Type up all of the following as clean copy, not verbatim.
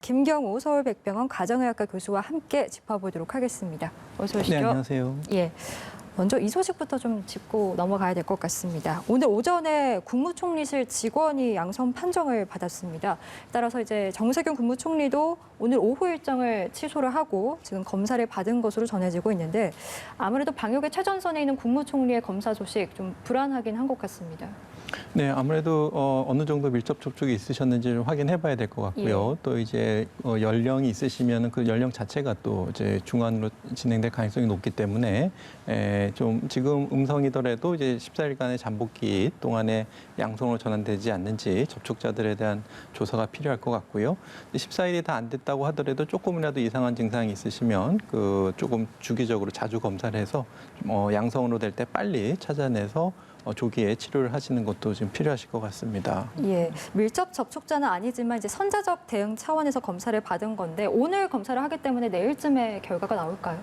김경우 서울백병원 가정의학과 교수와 함께 짚어보도록 하겠습니다. 어서 오시죠. 네, 안녕하세요. 예. 먼저 이 소식부터 좀 짚고 넘어가야 될 것 같습니다. 오늘 오전에 국무총리실 직원이 양성 판정을 받았습니다. 따라서 이제 정세균 국무총리도 오늘 오후 일정을 취소를 하고 지금 검사를 받은 것으로 전해지고 있는데 아무래도 방역의 최전선에 있는 국무총리의 검사 소식 좀 불안하긴 한 것 같습니다. 네, 아무래도 어느 정도 밀접 접촉이 있으셨는지를 확인해 봐야 될 것 같고요. 예. 또 이제 연령이 있으시면 그 연령 자체가 또 이제 중환으로 진행될 가능성이 높기 때문에 좀 지금 음성이더라도 이제 14일간의 잠복기 동안에 양성으로 전환되지 않는지 접촉자들에 대한 조사가 필요할 것 같고요. 14일이 다 안 됐다고 하더라도 조금이라도 이상한 증상이 있으시면 그 조금 주기적으로 자주 검사를 해서 양성으로 될 때 빨리 찾아내서 조기에 치료를 하시는 것도 지금 필요하실 것 같습니다. 예, 밀접 접촉자는 아니지만 이제 선제적 대응 차원에서 검사를 받은 건데 오늘 검사를 하기 때문에 내일쯤에 결과가 나올까요?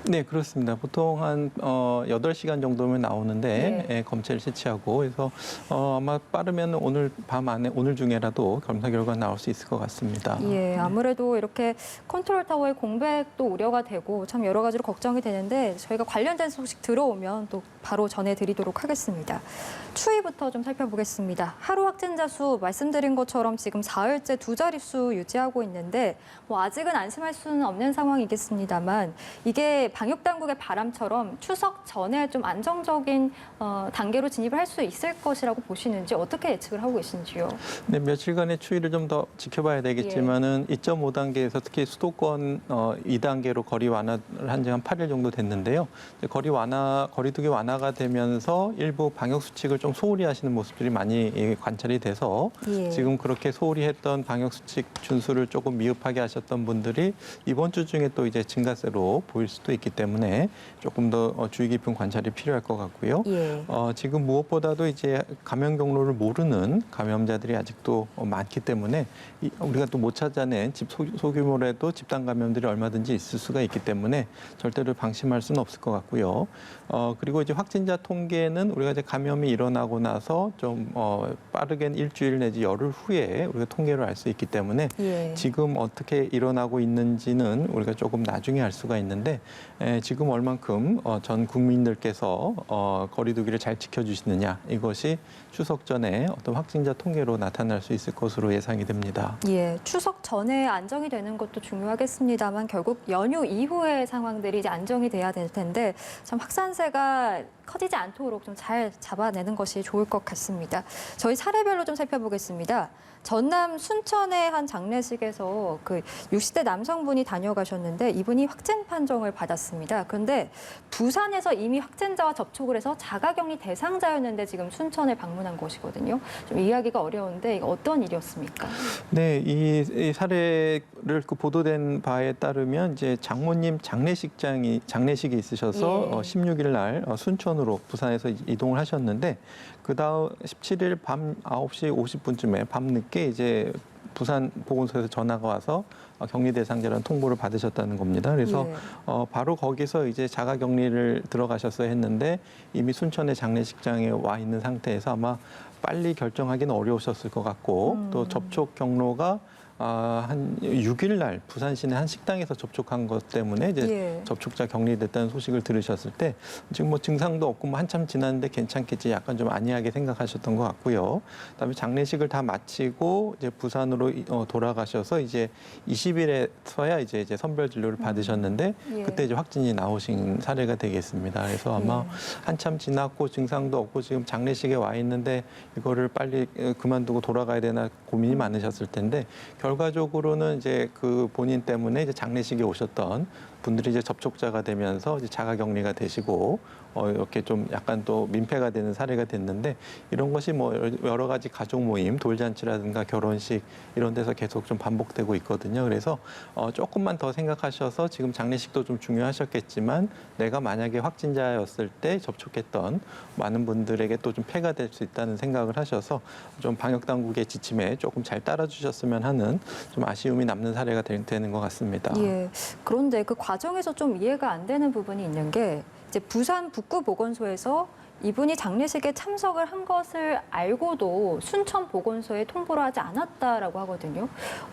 네, 그렇습니다. 보통 한 8시간 정도면 나오는데 네. 검체를 채취하고 그래서 아마 빠르면 오늘 밤 안에 오늘 중에라도 검사 결과가 나올 수 있을 것 같습니다. 예, 아무래도 이렇게 컨트롤 타워의 공백도 우려가 되고 참 여러 가지로 걱정이 되는데 저희가 관련된 소식 들어오면 또 바로 전해드리도록 하겠습니다. 추이부터 좀 살펴보겠습니다. 하루 확진자 수 말씀드린 것처럼 지금 사흘째 두 자릿수 유지하고 있는데 뭐 아직은 안심할 수는 없는 상황이겠습니다만 이게 방역당국의 바람처럼 추석 전에 좀 안정적인 단계로 진입을 할 수 있을 것이라고 보시는지 어떻게 예측을 하고 계신지요? 네, 며칠간의 추이를 좀 더 지켜봐야 되겠지만은 2.5단계에서 특히 수도권 2단계로 거리 완화를 한 지 한 8일 정도 됐는데요. 이제 거리두기 완화가 되면서 일부 방역 수칙을 좀 소홀히 하시는 모습들이 많이 관찰이 돼서 예. 지금 그렇게 소홀히 했던 방역 수칙 준수를 조금 미흡하게 하셨던 분들이 이번 주 중에 또 이제 증가세로 보일 수도 있기 때문에 조금 더 주의 깊은 관찰이 필요할 것 같고요. 예. 지금 무엇보다도 이제 감염 경로를 모르는 감염자들이 아직도 많기 때문에 우리가 또 못 찾아낸 소규모라도 집단 감염들이 얼마든지 있을 수가 있기 때문에 절대로 방심할 수는 없을 것 같고요. 그리고 이제 확진자 통계는 우리가 이제 감염이 일어나고 나서 좀 빠르게는 일주일 내지 열흘 후에 우리가 통계를 알 수 있기 때문에 예. 지금 어떻게 일어나고 있는지는 우리가 조금 나중에 알 수가 있는데 지금 얼만큼 전 국민들께서 거리두기를 잘 지켜주시느냐 이것이 추석 전에 어떤 확진자 통계로 나타날 수 있을 것으로 예상이 됩니다. 예, 추석 전에 안정이 되는 것도 중요하겠습니다만 결국 연휴 이후의 상황들이 이제 안정이 돼야 될 텐데 참 확산세가 커지지 않도록 좀 잘 잡아내는 것이 좋을 것 같습니다. 저희 사례별로 좀 살펴보겠습니다. 전남 순천의 한 장례식에서 그 60대 남성분이 다녀가셨는데 이분이 확진 판정을 받았습니다. 그런데 부산에서 이미 확진자와 접촉을 해서 자가격리 대상자였는데 지금 순천에 방문한 것이거든요. 좀 이해하기가 어려운데 이거 어떤 일이었습니까? 네, 이 사례를 보도된 바에 따르면 이제 장모님 장례식이 있으셔서 예. 16일 날 순천으로 부산에서 이동을 하셨는데 그다음 17일 밤 9시 50분쯤에 밤늦게 이제 부산 보건소에서 전화가 와서 격리 대상자라는 통보를 받으셨다는 겁니다. 그래서 예. 바로 거기서 이제 자가 격리를 들어가셨어야 했는데 이미 순천의 장례식장에 와 있는 상태에서 아마 빨리 결정하기는 어려우셨을 것 같고 또 접촉 경로가 한 6일 날 부산 시내 한 식당에서 접촉한 것 때문에 이제 예. 접촉자 격리됐다는 소식을 들으셨을 때 지금 뭐 증상도 없고 뭐 한참 지났는데 괜찮겠지 약간 좀 안이하게 생각하셨던 것 같고요. 그다음에 장례식을 다 마치고 이제 부산으로 돌아가셔서 이제 20일에서야 이제 선별 진료를 받으셨는데 예. 그때 이제 확진이 나오신 사례가 되겠습니다. 그래서 아마 한참 지났고 증상도 없고 지금 장례식에 와 있는데 이거를 빨리 그만두고 돌아가야 되나 고민이 많으셨을 텐데 결과적으로는 이제 그 본인 때문에 이제 장례식에 오셨던 분들이 이제 접촉자가 되면서 이제 자가격리가 되시고 이렇게 좀 약간 또 민폐가 되는 사례가 됐는데 이런 것이 뭐 여러 가지 가족 모임, 돌잔치라든가 결혼식 이런 데서 계속 좀 반복되고 있거든요. 그래서 조금만 더 생각하셔서 지금 장례식도 좀 중요하셨겠지만 내가 만약에 확진자였을 때 접촉했던 많은 분들에게 또 좀 폐가 될 수 있다는 생각을 하셔서 좀 방역 당국의 지침에 조금 잘 따라주셨으면 하는 좀 아쉬움이 남는 사례가 되는 것 같습니다. 예. 그런데 그 과정에서 좀 이해가 안 되는 부분이 있는 게 이제 부산 북구보건소에서 이분이 장례식에 참석을 한 것을 알고도 순천보건소에 통보를 하지 않았다라고 하거든요.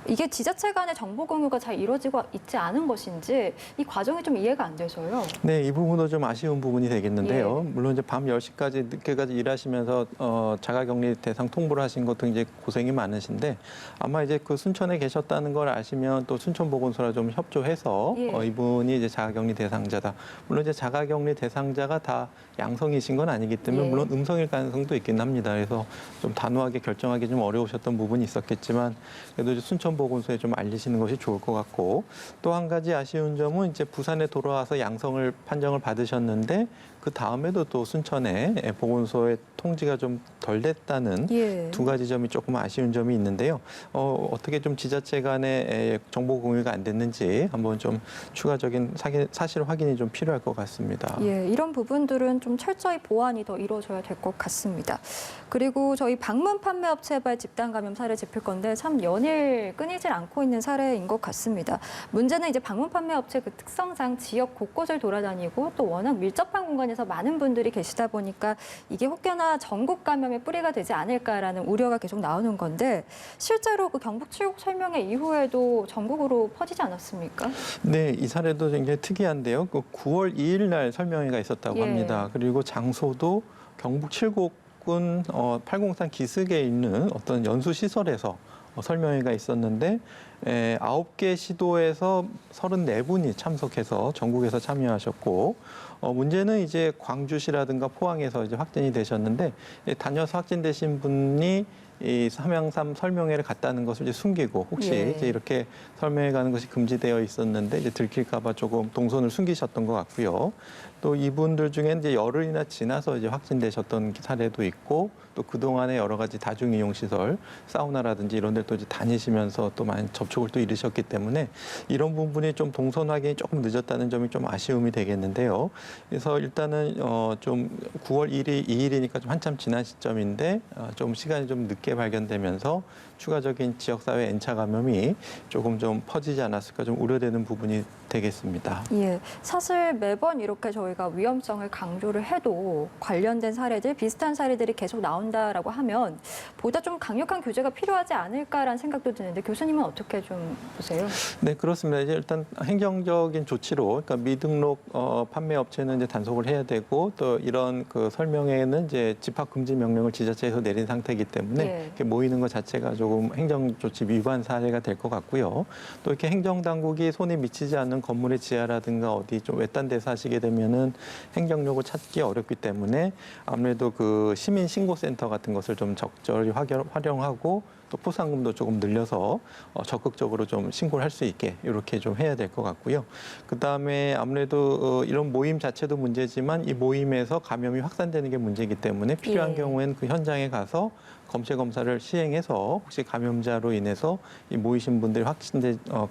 이게 지자체 간의 정보 공유가 잘 이루어지고 있지 않은 것인지 이 과정이 좀 이해가 안 돼서요. 네, 이 부분도 좀 아쉬운 부분이 되겠는데요. 물론 이제 밤 10시까지 늦게까지 일하시면서 자가격리 대상 통보를 하신 것도 이제 고생이 많으신데 아마 이제 그 순천에 계셨다는 걸 아시면 또 순천보건소랑 좀 협조해서 이분이 이제 자가격리 대상자다. 물론 이제 자가격리 대상자가 다 양성이신 건 아니기 때문에 물론 음성일 가능성도 있긴 합니다. 그래서 좀 단호하게 결정하기 좀 어려우셨던 부분이 있었겠지만 그래도 이제 순천보건소에 좀 알리시는 것이 좋을 것 같고 또 한 가지 아쉬운 점은 이제 부산에 돌아와서 양성을 판정을 받으셨는데 그 다음에도 또 순천에 보건소에 통지가 좀 덜 됐다는 두 가지 점이 조금 아쉬운 점이 있는데요. 어떻게 좀 지자체 간의 정보 공유가 안 됐는지 한번 좀 추가적인 사실 확인이 좀 필요할 것 같습니다. 예, 이런 부분들은 좀 철저히 보완이 더 이루어져야 될 것 같습니다. 그리고 저희 방문 판매 업체발 집단 감염 사례 짚을 건데 참 연일 끊이질 않고 있는 사례인 것 같습니다. 문제는 이제 방문 판매 업체 그 특성상 지역 곳곳을 돌아다니고 또 워낙 밀접한 공간에서 많은 분들이 계시다 보니까 이게 혹여나 전국 감염의 뿌리가 되지 않을까라는 우려가 계속 나오는 건데 실제로 그 경북 출국 설명회 이후에도 전국으로 퍼지지 않았습니까? 네, 이 사례도 굉장히 특이한데요. 그 9월 2일 날 설명회가 있었다고 합니다. 그리고 장소도 경북 칠곡군 803 기슭에 있는 어떤 연수 시설에서 설명회가 있었는데 9개 시도에서 34분이 참석해서 전국에서 참여하셨고 문제는 이제 광주시라든가 포항에서 이제 확진이 되셨는데 다녀서 확진되신 분이 이 삼양삼 설명회를 갔다는 것을 이제 숨기고 혹시 이제 이렇게 설명회 가는 것이 금지되어 있었는데 이제 들킬까봐 조금 동선을 숨기셨던 것 같고요. 또 이분들 중에 이제 열흘이나 지나서 이제 확진되셨던 사례도 있고 또 그동안에 여러 가지 다중이용시설, 사우나라든지 이런 데또 이제 다니시면서 또 많은 접촉을 또 이루셨기 때문에 이런 부분이 좀 동선 확인이 조금 늦었다는 점이 좀 아쉬움이 되겠는데요. 그래서 일단은 좀 9월 1일, 2일이니까 좀 한참 지난 시점인데 좀 시간이 좀 늦게 발견되면서 추가적인 지역사회 N차 감염이 조금 좀 퍼지지 않았을까 좀 우려되는 부분이 되겠습니다. 예, 사실 매번 이렇게 저희가 위험성을 강조를 해도 관련된 사례들, 비슷한 사례들이 계속 나온다라고 하면 보다 좀 강력한 규제가 필요하지 않을까라는 생각도 드는데 교수님은 어떻게 좀 보세요? 네, 그렇습니다. 이제 일단 행정적인 조치로, 그러니까 미등록 판매 업체는 이제 단속을 해야 되고 또 이런 그 설명회는 이제 집합 금지 명령을 지자체에서 내린 상태이기 때문에 이렇게 모이는 것 자체가 조금 행정 조치 위반 사례가 될 것 같고요. 또 이렇게 행정 당국이 손이 미치지 않는 건물의 지하라든가 어디 좀 외딴 데서 하시게 되면은 행정력을 찾기 어렵기 때문에 아무래도 그 시민 신고센터 같은 것을 좀 적절히 활용하고 또 포상금도 조금 늘려서 적극적으로 좀 신고를 할 수 있게 이렇게 좀 해야 될 것 같고요. 그다음에 아무래도 이런 모임 자체도 문제지만 이 모임에서 감염이 확산되는 게 문제이기 때문에 필요한 경우에는 그 현장에 가서 검체 검사를 시행해서 혹시 감염자로 인해서 이 모이신 분들이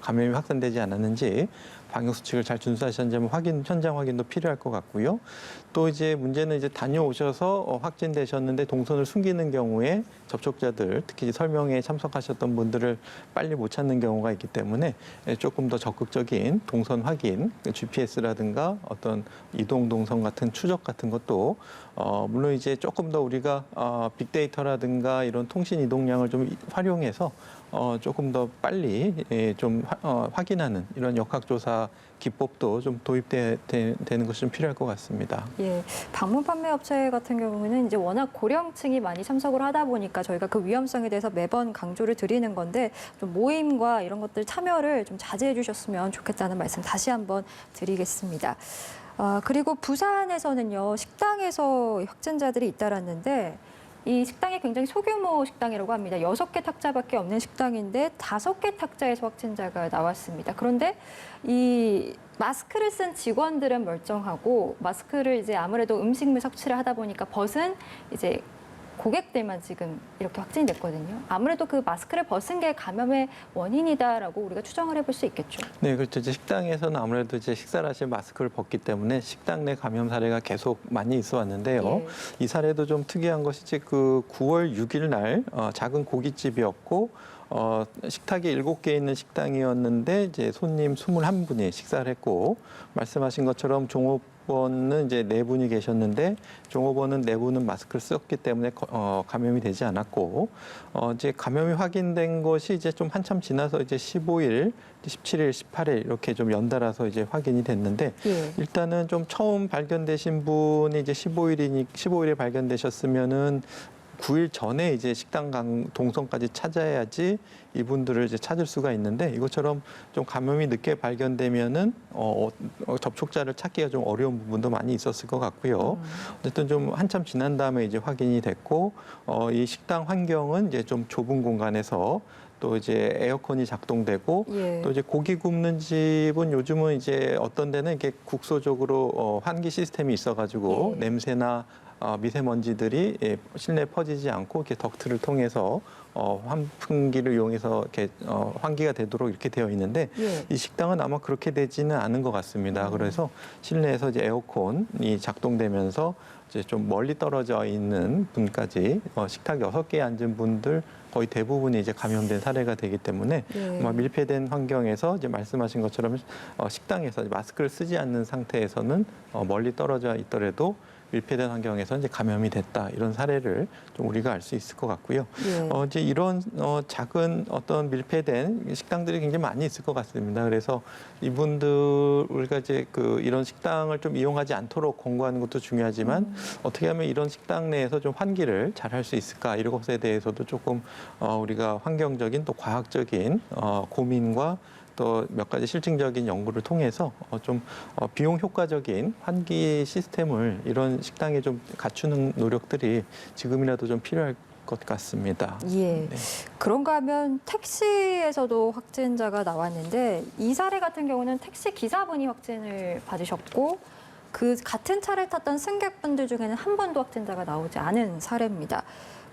감염이 확산되지 않았는지 방역 수칙을 잘 준수하셨는지 현장 확인도 필요할 것 같고요. 또 이제 문제는 이제 다녀오셔서 확진되셨는데 동선을 숨기는 경우에 접촉자들, 특히 설명회에 참석하셨던 분들을 빨리 못 찾는 경우가 있기 때문에 조금 더 적극적인 동선 확인, GPS라든가 어떤 이동 동선 같은 추적 같은 것도 물론 이제 조금 더 우리가 빅데이터라든가 이런 통신 이동량을 좀 활용해서 조금 더 빨리 좀 확인하는 이런 역학조사 기법도 좀 도입되는 것이 좀 필요할 것 같습니다. 예, 방문 판매 업체 같은 경우는 이제 워낙 고령층이 많이 참석을 하다 보니까 저희가 그 위험성에 대해서 매번 강조를 드리는 건데 좀 모임과 이런 것들 참여를 좀 자제해 주셨으면 좋겠다는 말씀 다시 한번 드리겠습니다. 그리고 부산에서는요, 식당에서 확진자들이 잇따랐는데 이 식당이 굉장히 소규모 식당이라고 합니다. 6개 탁자밖에 없는 식당인데 5개 탁자에서 확진자가 나왔습니다. 그런데 이 마스크를 쓴 직원들은 멀쩡하고 마스크를 이제 아무래도 음식물 섭취를 하다 보니까 벗은 이제 고객들만 지금 이렇게 확진이 됐거든요. 아무래도 그 마스크를 벗은 게 감염의 원인이다라고 우리가 추정을 해볼 수 있겠죠. 네, 그렇죠. 이제 식당에서는 아무래도 이제 식사를 하시면 마스크를 벗기 때문에 식당 내 감염 사례가 계속 많이 있어 왔는데요. 이 사례도 좀 특이한 것이 그 9월 6일 날 작은 고깃집이었고 식탁이 7개 있는 식당이었는데 이제 손님 21분이 식사를 했고 말씀하신 것처럼 종업 종업원은 이제 4분이 계셨는데 종업원은 4분은 마스크를 썼기 때문에 감염이 되지 않았고 이제 감염이 확인된 것이 이제 좀 한참 지나서 이제 15일, 17일, 18일 이렇게 좀 연달아서 이제 확인이 됐는데 예. 일단은 좀 처음 발견되신 분이 이제 15일에 발견되셨으면은 9일 전에 이제 식당 동선까지 찾아야지 이분들을 이제 찾을 수가 있는데 이것처럼 좀 감염이 늦게 발견되면은 접촉자를 찾기가 좀 어려운 부분도 많이 있었을 것 같고요. 어쨌든 좀 한참 지난 다음에 이제 확인이 됐고 이 식당 환경은 이제 좀 좁은 공간에서 또 이제 에어컨이 작동되고 예. 또 이제 고기 굽는 집은 요즘은 이제 어떤 데는 이게 국소적으로 환기 시스템이 있어가지고 예. 냄새나 미세먼지들이 실내에 퍼지지 않고 이렇게 덕트를 통해서 환풍기를 이용해서 이렇게 환기가 되도록 이렇게 되어 있는데 예. 이 식당은 아마 그렇게 되지는 않은 것 같습니다. 그래서 실내에서 이제 에어컨이 작동되면서 이제 좀 멀리 떨어져 있는 분까지 식탁 6개에 앉은 분들 거의 대부분이 이제 감염된 사례가 되기 때문에 예. 아마 밀폐된 환경에서 이제 말씀하신 것처럼 식당에서 마스크를 쓰지 않는 상태에서는 멀리 떨어져 있더라도 밀폐된 환경에서 이제 감염이 됐다 이런 사례를 좀 우리가 알 수 있을 것 같고요. 예. 이제 이런 작은 어떤 밀폐된 식당들이 굉장히 많이 있을 것 같습니다. 그래서 이분들 우리가 이제 이런 식당을 좀 이용하지 않도록 권고하는 것도 중요하지만 어떻게 하면 이런 식당 내에서 좀 환기를 잘 할 수 있을까 이런 것에 대해서도 조금 우리가 환경적인 또 과학적인 고민과 또 몇 가지 실증적인 연구를 통해서 좀 비용 효과적인 환기 시스템을 이런 식당에 좀 갖추는 노력들이 지금이라도 좀 필요할 것 같습니다. 예. 네. 그런가 하면 택시에서도 확진자가 나왔는데 이 사례 같은 경우는 택시 기사분이 확진을 받으셨고 그 같은 차를 탔던 승객분들 중에는 한 번도 확진자가 나오지 않은 사례입니다.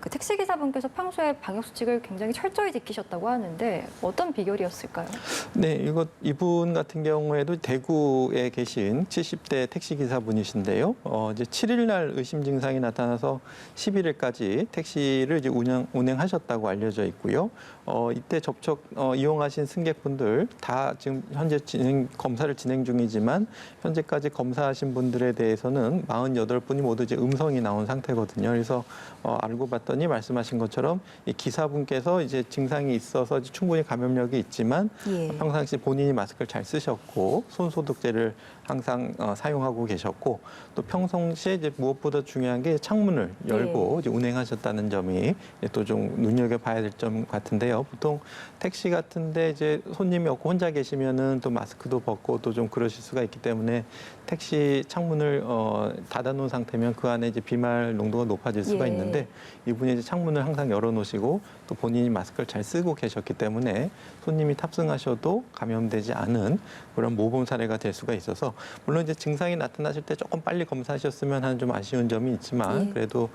그 택시 기사분께서 평소에 방역 수칙을 굉장히 철저히 지키셨다고 하는데 어떤 비결이었을까요? 네, 이분 같은 경우에도 대구에 계신 70대 택시 기사분이신데요. 이제 7일 날 의심 증상이 나타나서 11일까지 택시를 이제 운행하셨다고 알려져 있고요. 이때 이용하신 승객분들 다 지금 현재 검사를 진행 중이지만 현재까지 검사하신 분들에 대해서는 48분이 모두 이제 음성이 나온 상태거든요. 그래서 알고 봤더니 말씀하신 것처럼 이 기사분께서 이제 증상이 있어서 충분히 감염력이 있지만 예. 평상시 본인이 마스크를 잘 쓰셨고 손 소독제를 항상 사용하고 계셨고 또 평상시에 이제 무엇보다 중요한 게 창문을 열고 이제 운행하셨다는 점이 또 좀 눈여겨봐야 될 점 같은데요. 보통 택시 같은데 이제 손님이 없고 혼자 계시면은 또 마스크도 벗고 또 좀 그러실 수가 있기 때문에 택시 창문을 닫아놓은 상태면 그 안에 이제 비말 농도가 높아질 수가 예. 있는데 이분이 이제 창문을 항상 열어놓으시고 또 본인이 마스크를 잘 쓰고 계셨기 때문에 손님이 탑승하셔도 감염되지 않은 그런 모범 사례가 될 수가 있어서 물론 이제 증상이 나타나실 때 조금 빨리 검사하셨으면 하는 좀 아쉬운 점이 있지만 예. 그래도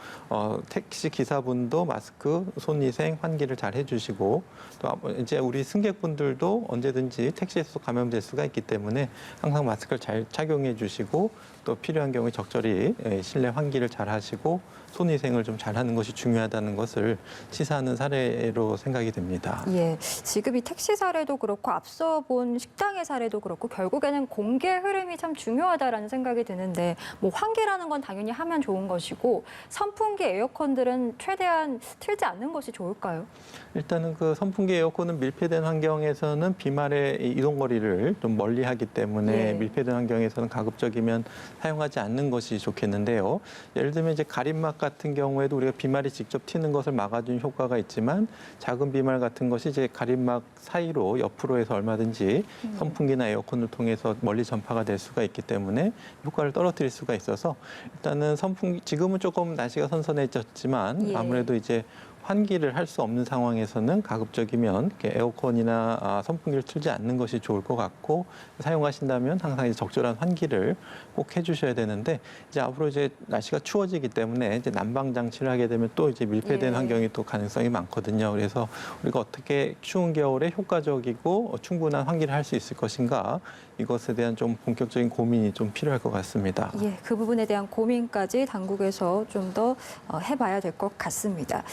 택시 기사분도 마스크, 손위생, 환기를 잘 해주시고 또 이제 우리 승객분들도 언제든지 택시에서 감염될 수가 있기 때문에 항상 마스크를 잘 착용해 주시고 또 필요한 경우에 적절히 실내 환기를 잘 하시고 손위생을 좀 잘하는 것이 중요하다는 것을 시사하는 사례로 생각이 됩니다. 예, 지금 이 택시 사례도 그렇고 앞서 본 식당의 사례도 그렇고 결국에는 공개 흐름이 참 중요하다라는 생각이 드는데 뭐 환기라는 건 당연히 하면 좋은 것이고 선풍기 에어컨들은 최대한 틀지 않는 것이 좋을까요? 일단은 그 선풍기 에어컨은 밀폐된 환경에서는 비말의 이동 거리를 좀 멀리하기 때문에 예. 밀폐된 환경에서는 가급적이면 사용하지 않는 것이 좋겠는데요. 예를 들면 이제 가림막 같은 경우에도 우리가 비말이 직접 튀는 것을 막아주는 효과가 있지만 작은 비말 같은 것이 이제 가림막 사이로 옆으로 해서 얼마든지 선풍기나 에어컨을 통해서 멀리 전파가 될 수가 있기 때문에 효과를 떨어뜨릴 수가 있어서 일단은 선풍기 지금은 조금 날씨가 선선해졌지만 예. 아무래도 이제 환기를 할 수 없는 상황에서는 가급적이면 이렇게 에어컨이나 선풍기를 틀지 않는 것이 좋을 것 같고 사용하신다면 항상 이제 적절한 환기를 꼭 해주셔야 되는데 이제 앞으로 이제 날씨가 추워지기 때문에 이제 난방 장치를 하게 되면 또 이제 밀폐된 예. 환경이 또 가능성이 많거든요. 그래서 우리가 어떻게 추운 겨울에 효과적이고 충분한 환기를 할 수 있을 것인가 이것에 대한 좀 본격적인 고민이 좀 필요할 것 같습니다. 예, 그 부분에 대한 고민까지 당국에서 좀 더 해봐야 될 것 같습니다.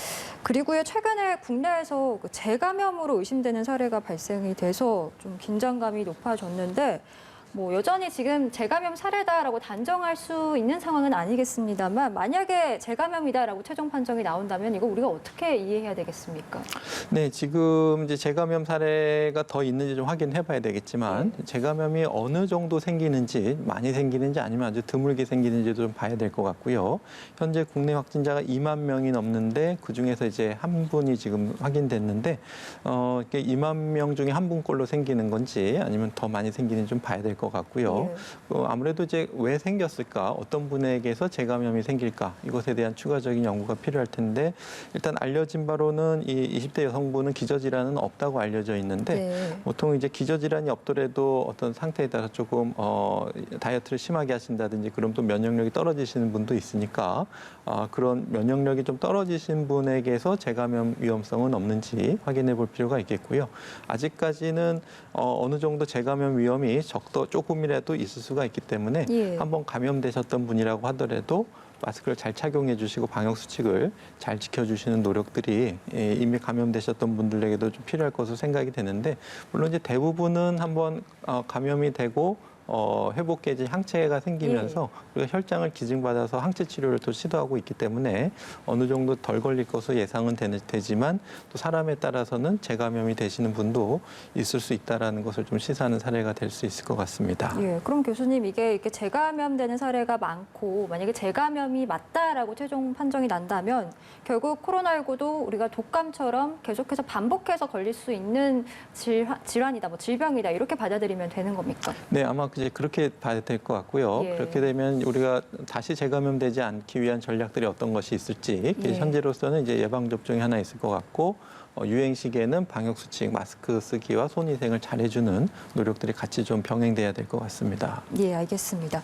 그리고요, 최근에 국내에서 재감염으로 의심되는 사례가 발생이 돼서 좀 긴장감이 높아졌는데 뭐 여전히 지금 재감염 사례다라고 단정할 수 있는 상황은 아니겠습니다만 만약에 재감염이다라고 최종 판정이 나온다면 이거 우리가 어떻게 이해해야 되겠습니까? 네, 지금 이제 재감염 사례가 더 있는지 좀 확인해 봐야 되겠지만 재감염이 어느 정도 생기는지 많이 생기는지 아니면 아주 드물게 생기는지도 좀 봐야 될 것 같고요. 현재 국내 확진자가 2만 명이 넘는데 그중에서 이제 한 분이 지금 확인됐는데 이게 2만 명 중에 한 분꼴로 생기는 건지 아니면 더 많이 생기는지 좀 봐야 될 것 같고요. 아무래도 이제 왜 생겼을까? 어떤 분에게서 재감염이 생길까? 이것에 대한 추가적인 연구가 필요할 텐데 일단 알려진 바로는 이 20대 여성분은 기저질환은 없다고 알려져 있는데 보통 이제 기저질환이 없더라도 어떤 상태에 따라 조금 다이어트를 심하게 하신다든지 그럼 또 면역력이 떨어지시는 분도 있으니까 그런 면역력이 좀 떨어지신 분에게서 재감염 위험성은 없는지 확인해 볼 필요가 있겠고요. 아직까지는 어느 정도 재감염 위험이 조금이라도 있을 수가 있기 때문에 한번 감염되셨던 분이라고 하더라도 마스크를 잘 착용해 주시고 방역 수칙을 잘 지켜주시는 노력들이 이미 감염되셨던 분들에게도 좀 필요할 것으로 생각이 되는데 물론 이제 대부분은 한번 감염이 되고 회복계지 항체가 생기면서 우리가 혈장을 기증받아서 항체 치료를 또 시도하고 있기 때문에 어느 정도 덜 걸릴 것으로 예상은 되지만 또 사람에 따라서는 재감염이 되시는 분도 있을 수 있다라는 것을 좀 시사하는 사례가 될 수 있을 것 같습니다. 예, 그럼 교수님 이게 이렇게 재감염되는 사례가 많고 만약에 재감염이 맞다라고 최종 판정이 난다면 결국 코로나19도 우리가 독감처럼 계속해서 반복해서 걸릴 수 있는 질환이다, 뭐 질병이다 이렇게 받아들이면 되는 겁니까? 네, 아마 이제 그렇게 봐야 될 것 같고요. 그렇게 되면 우리가 다시 재감염되지 않기 위한 전략들이 어떤 것이 있을지 현재로서는 이제 예방 접종이 하나 있을 것 같고 유행 시기에는 방역 수칙, 마스크 쓰기와 손위생을 잘해주는 노력들이 같이 좀 병행돼야 될 것 같습니다. 예, 알겠습니다.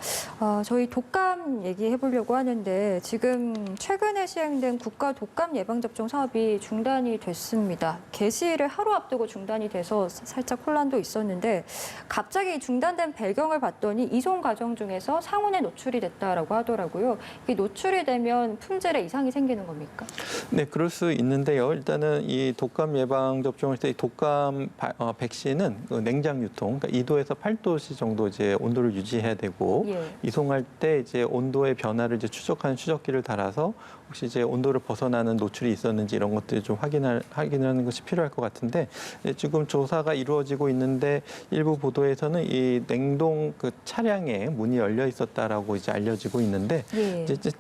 저희 독감 얘기해 보려고 하는데 지금 최근에 시행된 국가 독감 예방 접종 사업이 중단이 됐습니다. 개시를 하루 앞두고 중단이 돼서 살짝 혼란도 있었는데 갑자기 중단된 배경을 봤더니 이송 과정 중에서 상온에 노출이 됐다라고 하더라고요. 이게 노출이 되면 품질에 이상이 생기는 겁니까? 네, 그럴 수 있는데요. 일단은 이 독감 예방 접종을 때 독감 백신은 그 냉장 유통, 그러니까 2도에서 8도씨 정도 이제 온도를 유지해야 되고 이송할 때 이제 온도의 변화를 이제 추적하는 추적기를 달아서 혹시 이제 온도를 벗어나는 노출이 있었는지 이런 것들을 좀 확인하는 것이 필요할 것 같은데 지금 조사가 이루어지고 있는데 일부 보도에서는 이 냉동 그 차량에 문이 열려 있었다라고 이제 알려지고 있는데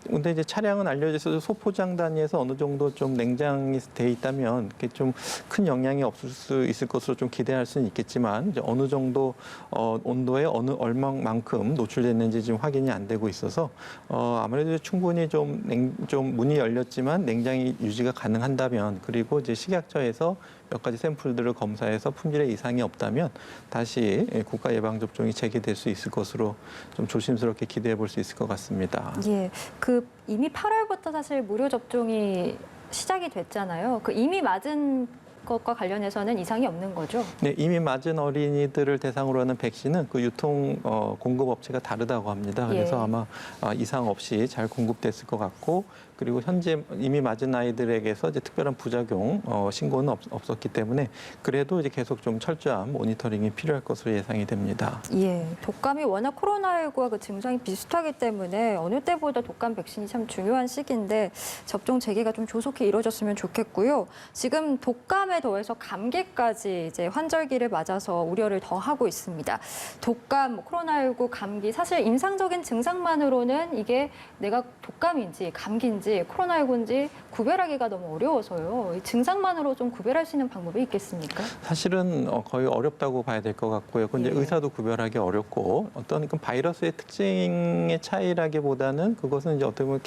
근데 이제 차량은 알려져 있어도 소포장 단위에서 어느 정도 좀 냉장이 돼 있다면 이렇게 좀 큰 영향이 없을 수 있을 것으로 좀 기대할 수는 있겠지만 이제 어느 정도 온도에 얼마만큼 노출됐는지 지금 확인이 안 되고 있어서 아무래도 충분히 좀 문이 열렸지만 냉장이 유지가 가능한다면 그리고 이제 식약처에서 몇 가지 샘플들을 검사해서 품질에 이상이 없다면 다시 국가 예방 접종이 재개될 수 있을 것으로 좀 조심스럽게 기대해 볼 수 있을 것 같습니다. 예, 그 이미 8월부터 사실 무료 접종이 시작이 됐잖아요. 그 이미 맞은 것과 관련해서는 이상이 없는 거죠? 네, 이미 맞은 어린이들을 대상으로 하는 백신은 그 유통 공급 업체가 다르다고 합니다. 그래서 아마 이상 없이 잘 공급됐을 것 같고 그리고 현재 이미 맞은 아이들에게서 이제 특별한 부작용 신고는 없었기 때문에 그래도 이제 계속 좀 철저한 모니터링이 필요할 것으로 예상이 됩니다. 예, 독감이 워낙 코로나19와 그 증상이 비슷하기 때문에 어느 때보다 독감 백신이 참 중요한 시기인데 접종 재개가 좀 조속히 이루어졌으면 좋겠고요. 지금 독감에 더해서 감기까지 이제 환절기를 맞아서 우려를 더 하고 있습니다. 독감, 코로나19, 감기 사실 임상적인 증상만으로는 이게 내가 독감인지 감기인지 코로나19인지 구별하기가 너무 어려워서요. 이 증상만으로 좀 구별할 수 있는 방법이 있겠습니까? 사실은 거의 어렵다고 봐야 될 것 같고요. 근데 의사도 구별하기 어렵고 어떤 그 바이러스의 특징의 차이라기보다는 그것은 이제 어떻게 보면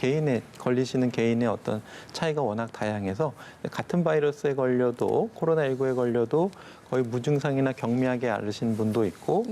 걸리시는 개인의 어떤 차이가 워낙 다양해서 같은 바이러스에 걸려도 코로나19에 걸려도 거의 무증상이나 경미하게 앓으신 분도 있고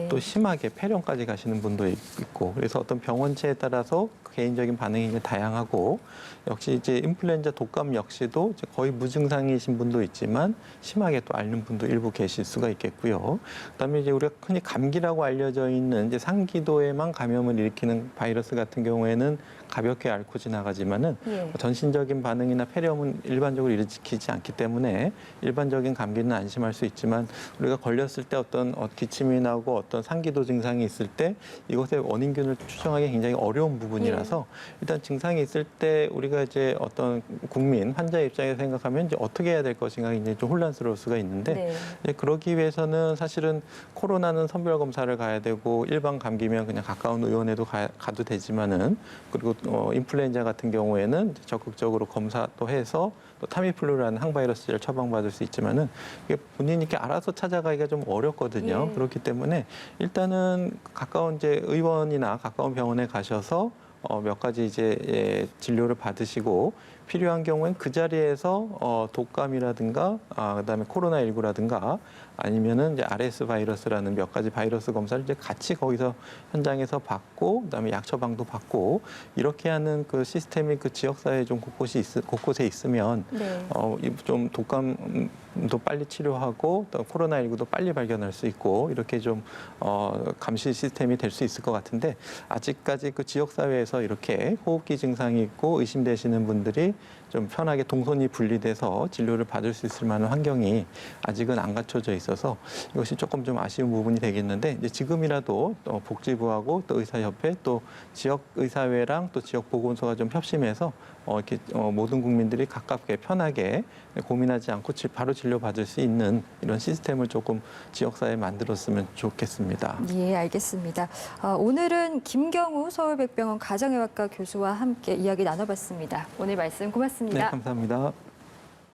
또 심하게 폐렴까지 가시는 분도 있고 그래서 어떤 병원체에 따라서 개인적인 반응이 다양하고 역시 이제 인플루엔자 독감 역시도 이제 거의 무증상이신 분도 있지만 심하게 또 앓는 분도 일부 계실 수가 있겠고요. 그다음에 이제 우리가 흔히 감기라고 알려져 있는 이제 상기도에만 감염을 일으키는 바이러스 같은 경우에는 가볍게 앓고 지나가지만은 전신적인 반응이나 폐렴은 일반적으로 일으키지 않기 때문에 일반적인 감기는 안심할 수 있지만 우리가 걸렸을 때 어떤 기침이 나고 어떤 상기도 증상이 있을 때 이것의 원인균을 추정하기 굉장히 어려운 부분이라서 일단 증상이 있을 때 우리가 이제 어떤 국민 환자 입장에서 생각하면 이제 어떻게 해야 될 것인가 굉장히 좀 혼란스러울 수가 있는데 네. 이제 그러기 위해서는 사실은 코로나는 선별 검사를 가야 되고 일반 감기면 그냥 가까운 의원에도 가도 되지만은 그리고 인플루엔자 같은 경우에는 적극적으로 검사도 해서 또 타미플루라는 항바이러스제를 처방받을 수 있지만은 이게 본인이 이렇게 알아서 찾아가기가 좀 어렵거든요. 예. 그렇기 때문에 일단은 가까운 이제 의원이나 가까운 병원에 가셔서 몇 가지 이제 진료를 받으시고 필요한 경우엔 그 자리에서 독감이라든가 그다음에 코로나19라든가 아니면은 이제 RS 바이러스라는 몇 가지 바이러스 검사를 이제 같이 거기서 현장에서 받고 그다음에 약 처방도 받고 이렇게 하는 그 시스템이 그 지역 사회에 좀 곳곳에 있으면 네. 좀 독감도 빨리 치료하고 또 코로나19도 빨리 발견할 수 있고 이렇게 좀 감시 시스템이 될 수 있을 것 같은데 아직까지 그 지역 사회에서 이렇게 호흡기 증상이 있고 의심되시는 분들이 좀 편하게 동선이 분리돼서 진료를 받을 수 있을 만한 환경이 아직은 안 갖춰져 있어서 이것이 조금 좀 아쉬운 부분이 되겠는데 이제 지금이라도 또 복지부하고 또 의사협회 또 지역 의사회랑 또 지역 보건소가 좀 협심해서 이렇게 모든 국민들이 가깝게 편하게 고민하지 않고 바로 진료받을 수 있는 이런 시스템을 조금 지역사회에 만들었으면 좋겠습니다. 예, 알겠습니다. 오늘은 김경우 서울백병원 가정의학과 교수와 함께 이야기 나눠봤습니다. 오늘 말씀 고맙습니다. 네, 감사합니다.